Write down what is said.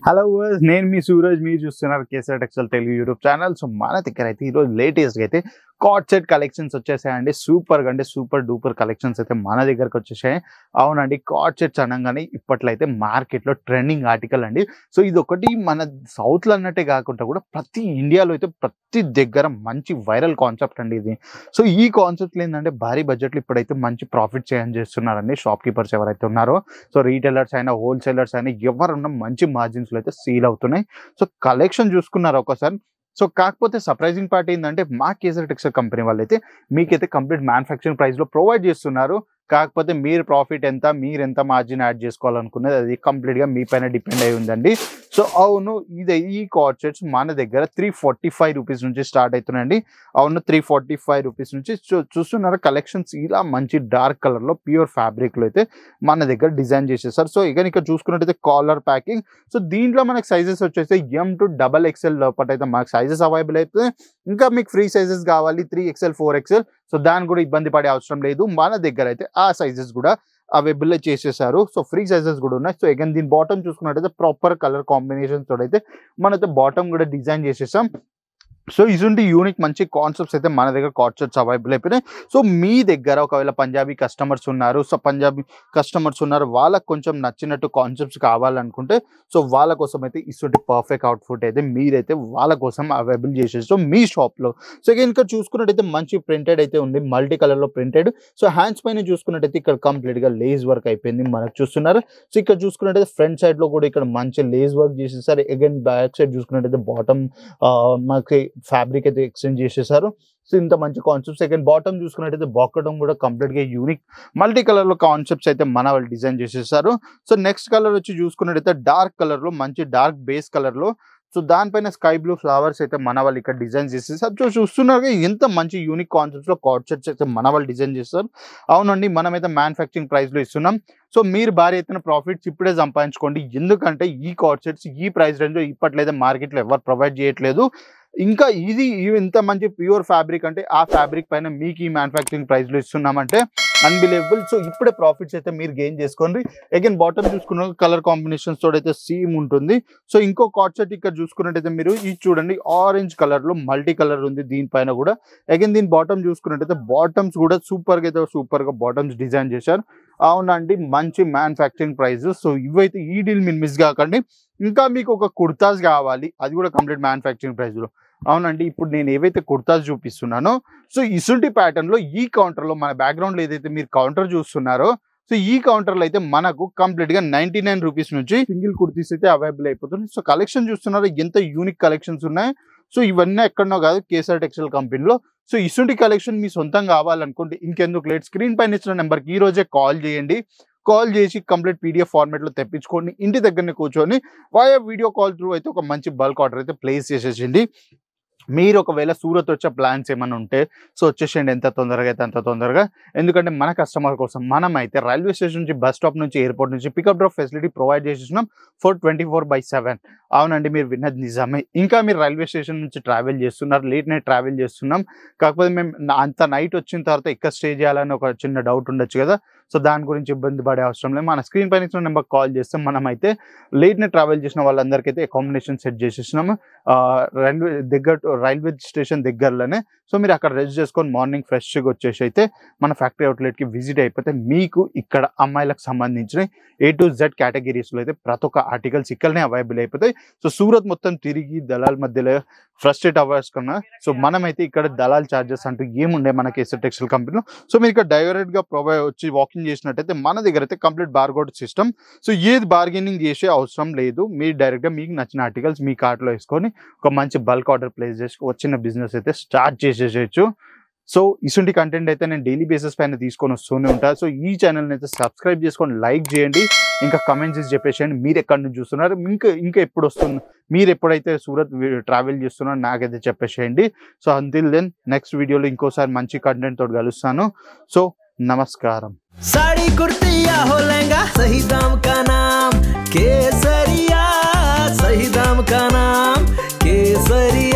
Hello verse, నేను మీ సూరజ్. మీరు చూస్తున్నారు kesar textile Telugu YouTube channel. So మన దగ్గర అయితే ఈరోజు లేటెస్ట్గా అయితే కార్డ్ సెట్ కలెక్షన్స్ వచ్చేసాయండి. సూపర్గా అంటే సూపర్ డూపర్ కలెక్షన్స్ అయితే మన దగ్గరకు వచ్చేసాయి. అవునండి, కార్డ్ సెట్స్ అనగానే ఇప్పట్లో అయితే మార్కెట్లో ట్రెండింగ్ ఆర్టికల్ అండి. సో ఇది ఒకటి మన సౌత్లో అన్నట్టే కాకుండా కూడా ప్రతి ఇండియాలో అయితే ప్రతి దగ్గర మంచి వైరల్ కాన్సెప్ట్ అండి ఇది. సో ఈ కాన్సెప్ట్ ఏంటంటే భారీ బడ్జెట్లో ఇప్పుడైతే మంచి ప్రాఫిట్ చేస్తున్నారండి షాప్ కీపర్స్ ఎవరైతే ఉన్నారో. సో రీటైలర్స్ అయినా హోల్సేలర్స్ అయినా ఎవరున్నా మంచి మార్జిన్స్ అయితే సీల్ అవుతున్నాయి. సో కలెక్షన్ చూసుకున్నారు ఒకసారి. సో కాకపోతే సర్ప్రైజింగ్ పార్ట్ ఏంటంటే మా కేసర్ టెక్స్టైల్ కంపెనీ వాళ్ళు అయితే మీకైతే కంప్లీట్ మ్యానుఫ్యాక్చరింగ్ ప్రైస్లో ప్రొవైడ్ చేస్తున్నారు. కాకపోతే మీరు ప్రాఫిట్ ఎంత, మీరు ఎంత మార్జిన్ యాడ్ చేసుకోవాలనుకున్నది అది కంప్లీట్గా మీ పైన డిపెండ్ అయి ఉందండి. సో అవును, ఈ కార్డ్ సెట్స్ మన దగ్గర 345 రూపీస్ నుంచి స్టార్ట్ అవుతున్నాయండి. అవును, 345 రూపీస్ నుంచి. చూస్తున్నారు కలెక్షన్స్ ఇలా మంచి డార్క్ కలర్లో ప్యూర్ ఫ్యాబ్రిక్లో అయితే మన దగ్గర డిజైన్ చేసేసారు. సో ఇక ఇక్కడ చూసుకున్నట్టయితే కాలర్ ప్యాకింగ్. సో దీంట్లో మనకి సైజెస్ వచ్చేసి M to XXL లోపల అయితే మనకు సైజెస్ అవైలబుల్ అయితే. ఇంకా మీకు ఫ్రీ సైజెస్ కావాలి 3XL 4XL, సో దాని కూడా ఇబ్బంది పడే అవసరం లేదు. మన దగ్గర అయితే ఆ సైజెస్ కూడా అవైలబుల్ చేసేసారు. సో ఫ్రీ సైజెస్ కూడా ఉన్నాయి. సో అగైన్ దీని బాటమ్ చూసుకున్నట్టయితే ప్రాపర్ కలర్ కాంబినేషన్స్ తోటి అయితే మనైతే బాటమ్ కూడా డిజైన్ చేసేసాం. సో ఇటువంటి యూనిక్ మంచి కాన్సెప్ట్స్ అయితే మన దగ్గర కార్డ్ సెట్స్ అవైలబుల్ అయిపోయినాయి. సో మీ దగ్గర ఒకవేళ పంజాబీ కస్టమర్స్ ఉన్నారు, వాళ్ళకు కొంచెం నచ్చినట్టు కాన్సెప్ట్స్ కావాలనుకుంటే సో వాళ్ళ కోసం అయితే ఇటువంటి పర్ఫెక్ట్ అవుట్ఫిట్ అయితే మీరైతే వాళ్ళ కోసం అవైలబుల్ చేసేసి సో మీ షాప్లో. సో ఇంకా చూసుకున్నట్టయితే మంచి ప్రింటెడ్ అయితే ఉంది, మల్టీ కలర్లో ప్రింటెడ్. సో హ్యాండ్స్ పైన చూసుకున్నట్టయితే ఇక్కడ కంప్లీట్గా లేస్ వర్క్ అయిపోయింది మనకు చూస్తున్నారు. సో ఇక్కడ చూసుకున్నట్టయితే ఫ్రంట్ సైడ్లో కూడా ఇక్కడ మంచి లేస్ వర్క్ చేసేసారు. అగైన్ బ్యాక్ సైడ్ చూసుకున్నట్టయితే బాటమ్ మనకి ఫ్యాబ్రిక్ అయితే ఎక్స్చేంజ్ చేసేసారు. సో ఇంత మంచి కాన్సెప్ట్స్. సెకండ్ బాటమ్ చూసుకున్నట్టయితే బాటమ్ కూడా కంప్లీట్గా యూనిక్ మల్టీ కలర్లో కాన్సెప్ట్స్ అయితే మన వాళ్ళు డిజైన్ చేసేసారు. సో నెక్స్ట్ కలర్ వచ్చి చూసుకున్నట్టయితే డార్క్ కలర్లో మంచి డార్క్ బేస్ కలర్లో. సో దానిపైన స్కై బ్లూ ఫ్లవర్స్ అయితే మన వాళ్ళు ఇక్కడ డిజైన్ చేసేసారు. సో చూస్తున్నారు ఎంత మంచి యూనిక్ కాన్సెప్ట్స్లో కార్డ్ సెట్స్ అయితే మన వాళ్ళు డిజైన్ చేస్తారు. అవునండి, మనమైతే మ్యానుఫ్యాక్చరింగ్ ప్రైస్లో ఇస్తున్నాం. సో మీరు భారీ ఎత్తున ప్రాఫిట్స్ ఇప్పుడే సంపాదించుకోండి. ఎందుకంటే ఈ కార్డ్ సెట్స్ ఈ ప్రైస్ రేంజ్లో ఇప్పట్లయితే మార్కెట్లో ఎవరు ప్రొవైడ్ చేయట్లేదు. ఇంకా ఇది ఇంత మంచి ప్యూర్ ఫ్యాబ్రిక్ అంటే ఆ ఫ్యాబ్రిక్ పైన మీకు ఈ మ్యానుఫ్యాక్చరింగ్ ప్రైస్లో ఇస్తున్నామంటే అన్బిలీవబుల్. సో ఇప్పుడే ప్రాఫిట్స్ అయితే మీరు గెయిన్ చేసుకోండి. అగైన్ బాటమ్ చూసుకున్న కలర్ కాంబినేషన్స్ తోటి అయితే సేమ్ ఉంటుంది. సో ఇంకో కార్డ్ సెట్ ఇక్కడ చూసుకున్నట్టయితే మీరు ఇది చూడండి, ఆరెంజ్ కలర్లో మల్టీ కలర్ ఉంది దీనిపైన కూడా. అగైన్ దీని బాటమ్ చూసుకున్నట్టయితే బాటమ్స్ కూడా సూపర్గా బాటమ్స్ డిజైన్ చేశారు. అవునండి, మంచి మ్యానుఫ్యాక్చరింగ్ ప్రైస్. సో ఇవైతే ఈ డీల్ మీరు మిస్ కాకండి. ఇంకా మీకు ఒక కుర్తాస్ కావాలి, అది కూడా కంప్లీట్ మ్యానుఫ్యాక్చరింగ్ ప్రైస్లో. అవునండి, ఇప్పుడు నేను ఏవైతే కుర్తాస్ చూపిస్తున్నానో సో ఇసుంటి ప్యాటర్న్లో ఈ కౌంటర్లో మన బ్యాక్గ్రౌండ్లో ఏదైతే మీరు కౌంటర్ చూస్తున్నారో సో ఈ కౌంటర్లో అయితే మనకు కంప్లీట్గా 99 రూపీస్ నుంచి సింగిల్ కుర్తీస్ అయితే అవైలబుల్ అయిపోతుంది. సో కలెక్షన్ చూస్తున్నారో ఎంత యూనిక్ కలెక్షన్స్ ఉన్నాయి. సో ఇవన్నీ ఎక్కడనో కాదు, కేసర్ టెక్స్టైల్ కంపెనీలో. సో ఇసుంటి కలెక్షన్ మీ సొంతం కావాలనుకుంటే ఇంకెందుకు లేట్, స్క్రీన్ పైన ఇచ్చిన నెంబర్కి ఈ రోజే కాల్ చేయండి. కాల్ చేసి కంప్లీట్ PDF ఫార్మాట్లో తెప్పించుకోండి. ఇంటి దగ్గరనే కూర్చొని వాయా వీడియో కాల్ త్రూ అయితే ఒక మంచి బల్క్ ఆర్డర్ అయితే ప్లేస్ చేసేసింది. మీరు ఒకవేళ సూరత్ వచ్చే ప్లాన్స్ ఏమైనా ఉంటే సో వచ్చేసేయండి ఎంత తొందరగా అయితే అంత తొందరగా. ఎందుకంటే మన కస్టమర్ కోసం మనం అయితే రైల్వే స్టేషన్ నుంచి బస్ స్టాప్ నుంచి ఎయిర్పోర్ట్ నుంచి పికప్ డ్రాప్ ఫెసిలిటీ ప్రొవైడ్ చేసేసినాం 24/7. అవునండి, మీరు విన్నది నిజమే. ఇంకా మీరు రైల్వే స్టేషన్ నుంచి ట్రావెల్ చేస్తున్నారు, లేట్ నైట్ ట్రావెల్ చేస్తున్నాం, కాకపోతే మేము అంత నైట్ వచ్చిన తర్వాత ఎక్కడ స్టే చేయాలని ఒక చిన్న డౌట్ ఉండొచ్చు కదా. సో దాని గురించి ఇబ్బంది పడే అవసరం లేదు. మన స్క్రీన్ పైన ఇచ్చిన నెంబర్ కాల్ చేస్తాం. మనం అయితే లేట్ నైట్ ట్రావెల్ చేసిన వాళ్ళందరికీ అయితే అకామిడేషన్ సెట్ చేసేసినాము రైల్వే స్టేషన్ దగ్గరలోనే. సో మీరు అక్కడ రెస్ట్ చేసుకొని మార్నింగ్ ఫ్రెష్గా వచ్చేసి అయితే మన ఫ్యాక్టరీ అవుట్లెట్కి విజిట్ అయిపోతే మీకు ఇక్కడ అమ్మాయిలకు సంబంధించిన A to Z కేటగిరీస్లో అయితే ప్రతి ఒక్క ఆర్టికల్స్ ఇక్కడనే అవైలబుల్ అయిపోతాయి. సో సూరత్ మొత్తం తిరిగి దళాల్ మధ్యలో ఫ్రస్ట్రేట్ అవ్వర్స్ కన్నా సో మనమైతే ఇక్కడ దళాల్ ఛార్జెస్ అంటూ ఏముండే మన కేసర్ టెక్స్టైల్ కంపెనీలో. సో మీరు ఇక్కడ డైరెక్ట్గా వచ్చి వాకింగ్ చేసినట్టయితే మన దగ్గర అయితే కంప్లీట్ బార్కోడ్ సిస్టమ్. సో ఏది బార్గెనింగ్ చేసే అవసరం లేదు. మీరు డైరెక్ట్గా మీకు నచ్చిన ఆర్టికల్స్ మీ కార్ట్లో వేసుకొని ఒక మంచి బల్క్ ఆర్డర్ ప్లేస్ చేసి వచ్చిన బిజినెస్ అయితే స్టార్ట్ చేసేసేయచ్చు. సో ఇటువంటి కంటెంట్ అయితే నేను డైలీ బేసిస్ పైన తీసుకొని వస్తూనే ఉంటాను. సో ఈ ఛానల్ని అయితే సబ్స్క్రైబ్ చేసుకొని లైక్ చేయండి, ఇంకా కమెంట్స్ చేసి చెప్పేసేయండి మీరు ఎక్కడి నుంచి చూస్తున్నారు, ఇంకా ఎప్పుడు వస్తుంది, మీరు ఎప్పుడైతే సూరత్ ట్రావెల్ చేస్తున్నారో నాకైతే చెప్పేసేయండి. సో అంటిల్ దెన్ నెక్స్ట్ వీడియోలో ఇంకోసారి మంచి కంటెంట్ తోటి కలుస్తాను. సో నమస్కారం. साड़ी कुर्ती या हो लहंगा, सही दाम का नाम केसरिया, सही दाम का नाम केसरिया।